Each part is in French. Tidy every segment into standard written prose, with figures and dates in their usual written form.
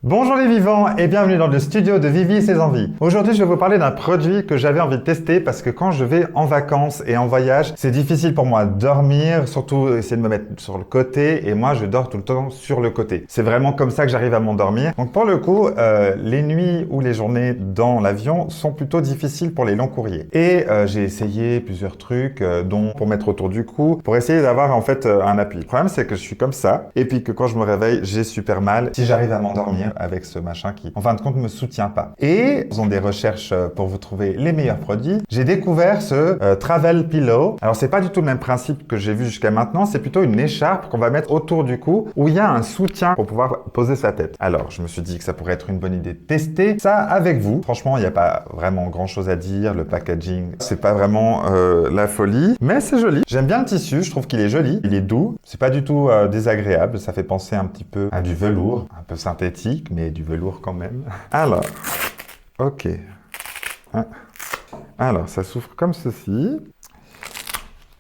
Bonjour les vivants et bienvenue dans le studio de Vivi et ses envies. Aujourd'hui, je vais vous parler d'un produit que j'avais envie de tester parce que quand je vais en vacances et en voyage, c'est difficile pour moi de dormir, surtout essayer de me mettre sur le côté et moi je dors tout le temps sur le côté. C'est vraiment comme ça que j'arrive à m'endormir. Donc pour le coup, les nuits ou les journées dans l'avion sont plutôt difficiles pour les longs courriers. Et j'ai essayé plusieurs trucs, dont pour mettre autour du cou, pour essayer d'avoir en fait un appui. Le problème c'est que je suis comme ça et puis que quand je me réveille, j'ai super mal. Si j'arrive à m'endormir avec ce machin qui, en fin de compte, me soutient pas. Et, en faisant des recherches pour vous trouver les meilleurs produits, j'ai découvert ce Travel Pillow. Alors, c'est pas du tout le même principe que j'ai vu jusqu'à maintenant, c'est plutôt une écharpe qu'on va mettre autour du cou où il y a un soutien pour pouvoir poser sa tête. Alors, je me suis dit que ça pourrait être une bonne idée de tester ça avec vous. Franchement, il n'y a pas vraiment grand chose à dire. Le packaging, c'est pas vraiment la folie, mais c'est joli. J'aime bien le tissu, je trouve qu'il est joli, il est doux. C'est pas du tout désagréable, ça fait penser un petit peu à du velours, un peu synthétique, mais du velours quand même. Alors, ok. Alors, ça s'ouvre comme ceci.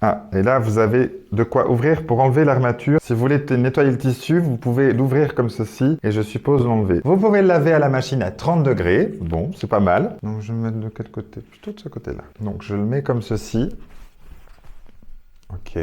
Ah, et là, vous avez de quoi ouvrir pour enlever l'armature. Si vous voulez nettoyer le tissu, vous pouvez l'ouvrir comme ceci, et je suppose l'enlever. Vous pouvez le laver à la machine à 30 degrés. Bon, c'est pas mal. Donc, je vais me mettre de quel côté? Plutôt de ce côté-là. Donc, je le mets comme ceci. Ok.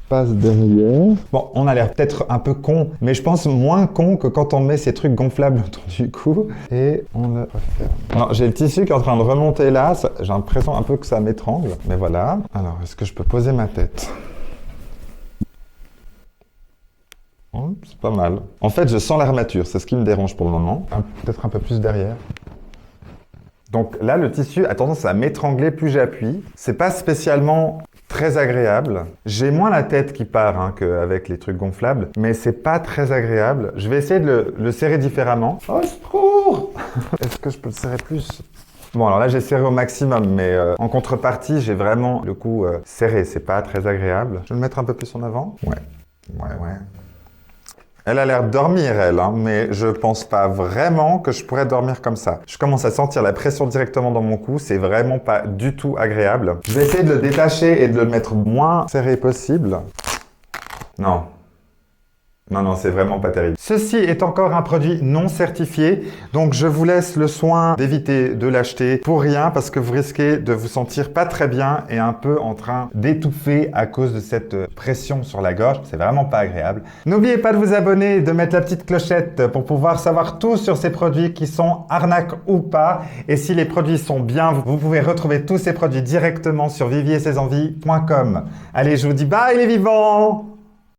Passe derrière. Bon, on a l'air peut-être un peu con, mais je pense moins con que quand on met ces trucs gonflables autour du cou. Et on le referme. Alors, j'ai le tissu qui est en train de remonter là. J'ai l'impression un peu que ça m'étrangle. Mais voilà. Alors, est-ce que je peux poser ma tête? Oh, c'est pas mal. En fait, je sens l'armature. C'est ce qui me dérange pour le moment. Peut-être un peu plus derrière. Donc là, le tissu a tendance à m'étrangler plus j'appuie. C'est pas spécialement très agréable. J'ai moins la tête qui part qu'avec les trucs gonflables, mais c'est pas très agréable. Je vais essayer de le serrer différemment. Oh, secours! Est-ce que je peux le serrer plus? Bon, alors là, j'ai serré au maximum, mais en contrepartie, j'ai vraiment le cou serré. C'est pas très agréable. Je vais le mettre un peu plus en avant. Ouais. Elle a l'air de dormir, elle, mais je pense pas vraiment que je pourrais dormir comme ça. Je commence à sentir la pression directement dans mon cou, c'est vraiment pas du tout agréable. Je vais essayer de le détacher et de le mettre moins serré possible. Non. Non, c'est vraiment pas terrible. Ceci est encore un produit non certifié, donc je vous laisse le soin d'éviter de l'acheter pour rien parce que vous risquez de vous sentir pas très bien et un peu en train d'étouffer à cause de cette pression sur la gorge. C'est vraiment pas agréable. N'oubliez pas de vous abonner et de mettre la petite clochette pour pouvoir savoir tout sur ces produits qui sont arnaques ou pas. Et si les produits sont bien, vous pouvez retrouver tous ces produits directement sur vivieetsesenvies.com. Allez, je vous dis bye les vivants!